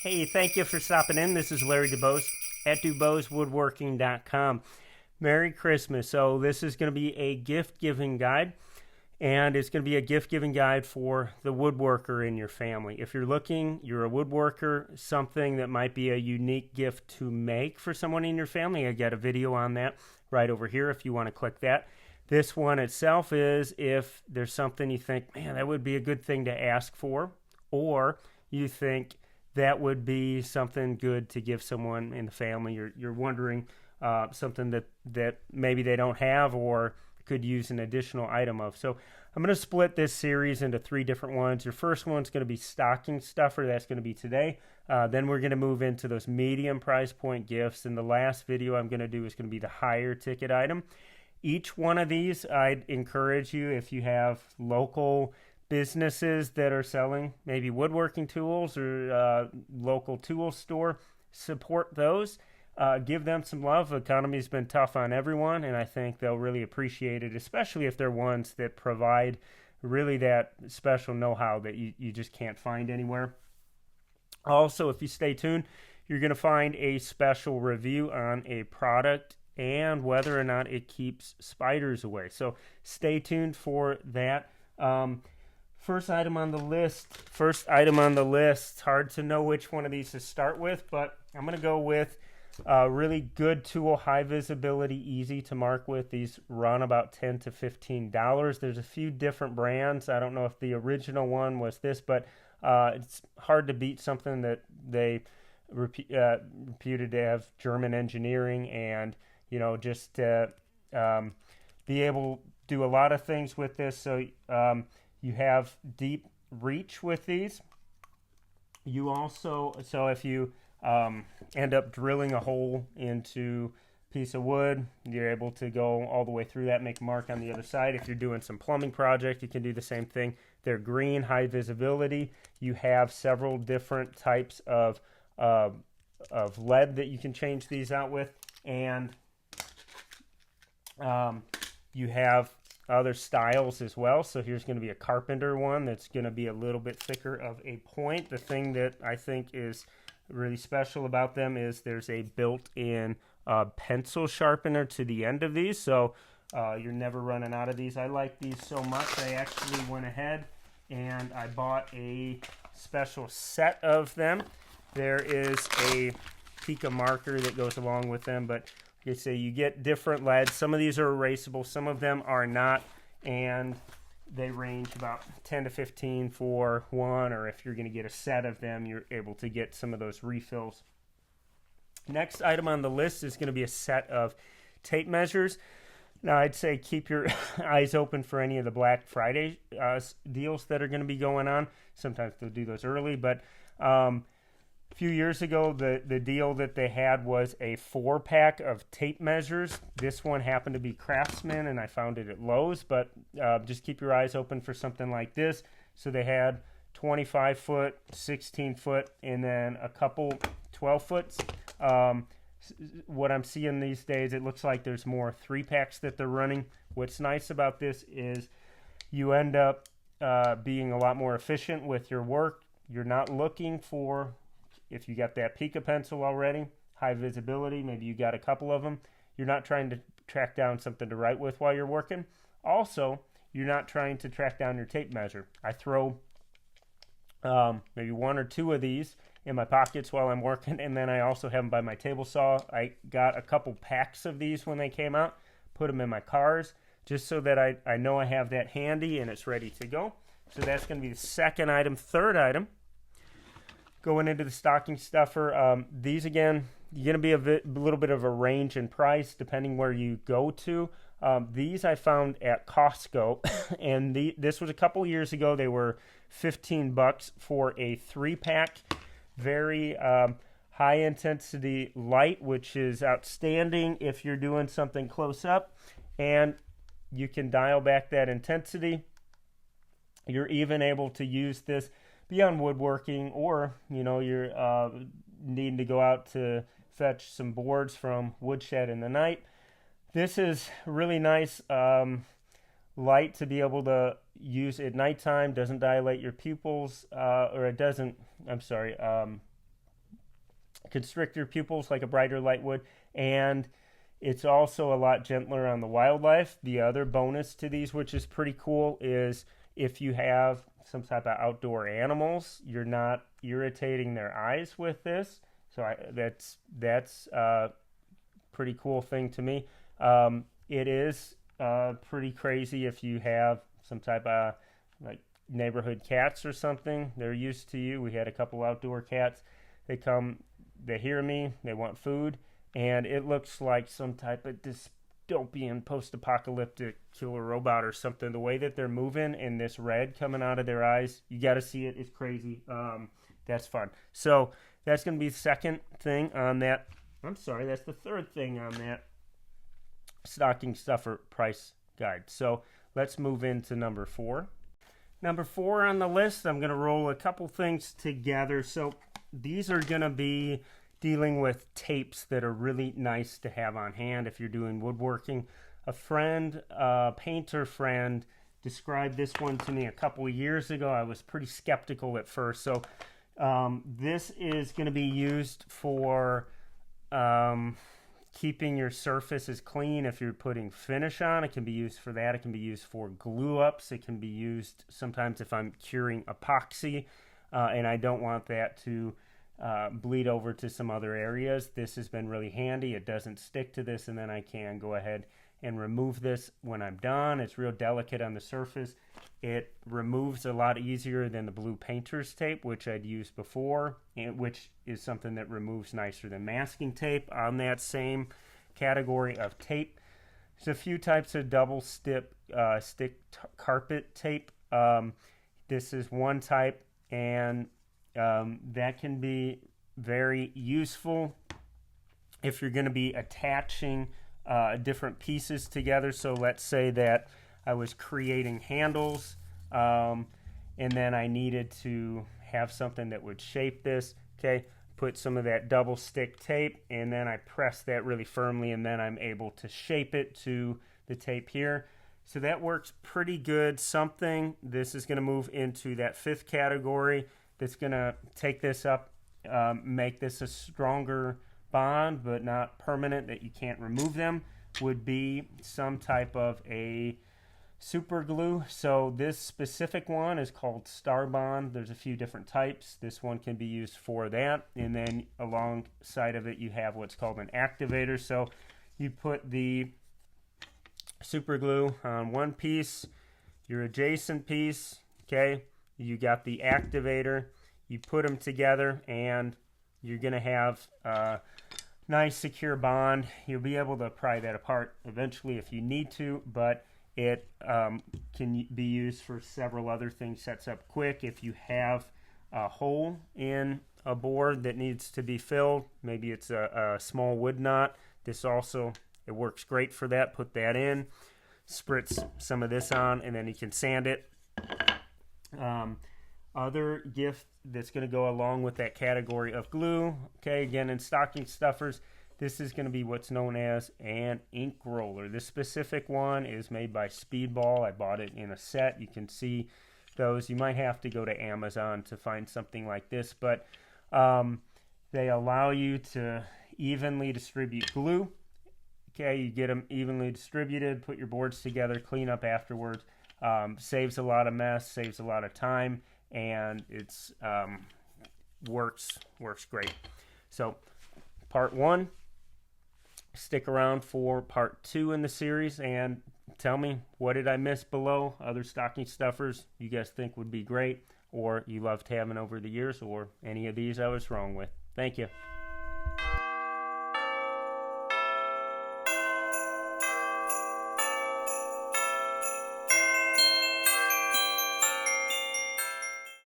Hey, thank you for stopping in. This is Larry DuBose at DuBoseWoodworking.com. Merry Christmas. So this is going to be a gift-giving guide, and it's going to be a gift-giving guide for the woodworker in your family. If you're a woodworker, something that might be a unique gift to make for someone in your family, I got a video on that right over here if you want to click that. This one itself is if there's something you think, man, that would be a good thing to ask for, or you think that would be something good to give someone in the family. You're wondering something that maybe they don't have or could use an additional item of. So I'm going to split this series into 3 different ones. Your first one's going to be stocking stuffer. That's going to be today. Then we're going to move into those medium price point gifts. And the last video I'm going to do is going to be the higher ticket item. Each one of these, I'd encourage you, if you have local businesses that are selling maybe woodworking tools or local tool store, support those. Give them some love. The economy's been tough on everyone, and I think they'll really appreciate it, especially if they're ones that provide really that special know-how that you just can't find anywhere. Also, if you stay tuned, you're going to find a special review on a product and whether or not it keeps spiders away. So stay tuned for that. First item on the list. It's hard to know which one of these to start with, but I'm going to go with a really good tool, high visibility, easy to mark with. These run about $10 to $15. There's a few different brands. I don't know if the original one was this, but it's hard to beat something that they reputed to have German engineering and, just be able to do a lot of things with this. So you have deep reach with these. You also, so if you end up drilling a hole into a piece of wood, you're able to go all the way through that, make a mark on the other side. If you're doing some plumbing project, you can do the same thing. They're green, high visibility. You have several different types of lead that you can change these out with, and you have other styles as well. So here's going to be a carpenter one that's going to be a little bit thicker of a point. The thing that I think is really special about them is there's a built-in pencil sharpener to the end of these, so you're never running out of these. I like these so much I actually went ahead and I bought a special set of them. There is a Pica marker that goes along with them, but like I say, you get different leads. Some of these are erasable, some of them are not, and they range about 10 to 15 for one, or if you're going to get a set of them, you're able to get some of those refills. Next item on the list is going to be a set of tape measures. Now, I'd say keep your eyes open for any of the Black Friday deals that are going to be going on. Sometimes they'll do those early, but a few years ago, the deal that they had was a 4-pack of tape measures. This one happened to be Craftsman, and I found it at Lowe's, but just keep your eyes open for something like this. So they had 25-foot, 16-foot, and then a couple 12-foots. What I'm seeing these days, it looks like there's more 3-packs that they're running. What's nice about this is you end up being a lot more efficient with your work. You're not looking for, if you got that Pica pencil already, high visibility, maybe you got a couple of them, you're not trying to track down something to write with while you're working. Also, you're not trying to track down your tape measure. I throw maybe 1 or 2 of these in my pockets while I'm working, and then I also have them by my table saw. I got a couple packs of these when they came out, put them in my cars, just so that I know I have that handy and it's ready to go. So that's going to be the second item. Third item, going into the stocking stuffer, these again, you're going to be a little bit of a range in price depending where you go to. These I found at Costco, and this was a couple years ago. They were $15 for a 3-pack. Very high intensity light, which is outstanding if you're doing something close up, and you can dial back that intensity. You're even able to use this beyond woodworking, or you're needing to go out to fetch some boards from woodshed in the night. This is really nice light to be able to use at nighttime. Doesn't dilate your pupils, or it doesn't, I'm sorry, constrict your pupils like a brighter light would, and it's also a lot gentler on the wildlife. The other bonus to these, which is pretty cool, is if you have some type of outdoor animals, you're not irritating their eyes with this. So that's a pretty cool thing to me. It is pretty crazy if you have some type of like neighborhood cats or something. They're used to you. We had a couple outdoor cats. They come, they hear me, they want food, and it looks like some type of dystopian post-apocalyptic killer robot or something. The way that they're moving and this red coming out of their eyes, you got to see it. It's crazy. That's fun. So that's going to be the second thing on that. I'm sorry, that's the third thing on that stocking stuffer price guide. So let's move into number 4. Number 4 on the list, I'm going to roll a couple things together. So these are going to be dealing with tapes that are really nice to have on hand if you're doing woodworking. A friend, a painter friend, described this one to me a couple of years ago. I was pretty skeptical at first. So this is going to be used for keeping your surfaces clean. If you're putting finish on, it can be used for that. It can be used for glue ups. It can be used sometimes if I'm curing epoxy and I don't want that to bleed over to some other areas. This has been really handy. It doesn't stick to this, and then I can go ahead and remove this when I'm done. It's real delicate on the surface. It removes a lot easier than the blue painter's tape, which I'd used before, and which is something that removes nicer than masking tape on that same category of tape. There's a few types of double stick carpet tape. This is one type, and that can be very useful if you're going to be attaching different pieces together. So let's say that I was creating handles and then I needed to have something that would shape this. Okay, put some of that double stick tape and then I press that really firmly and then I'm able to shape it to the tape here. So that works pretty good. This is going to move into that 5th category that's going to take this up, make this a stronger bond but not permanent that you can't remove them, would be some type of a super glue. So this specific one is called Starbond. There's a few different types. This one can be used for that, and then alongside of it you have what's called an activator. So you put the super glue on one piece, your adjacent piece, okay, you got the activator, you put them together and you're going to have a nice secure bond. You'll be able to pry that apart eventually if you need to, but it can be used for several other things. Sets up quick. If you have a hole in a board that needs to be filled, maybe it's a small wood knot, this also, it works great for that. Put that in, spritz some of this on, and then you can sand it. Other gift that's going to go along with that category of glue, okay, again in stocking stuffers, this is going to be what's known as an ink roller. This specific one is made by Speedball. I bought it in a set. You can see those. You might have to go to Amazon to find something like this, but they allow you to evenly distribute glue. Okay, you get them evenly distributed, put your boards together, clean up afterwards. Saves a lot of mess, saves a lot of time, and it's works great. So part 1, stick around for part 2 in the series and tell me, what did I miss below? Other stocking stuffers you guys think would be great or you loved having over the years, or any of these I was wrong with. Thank you.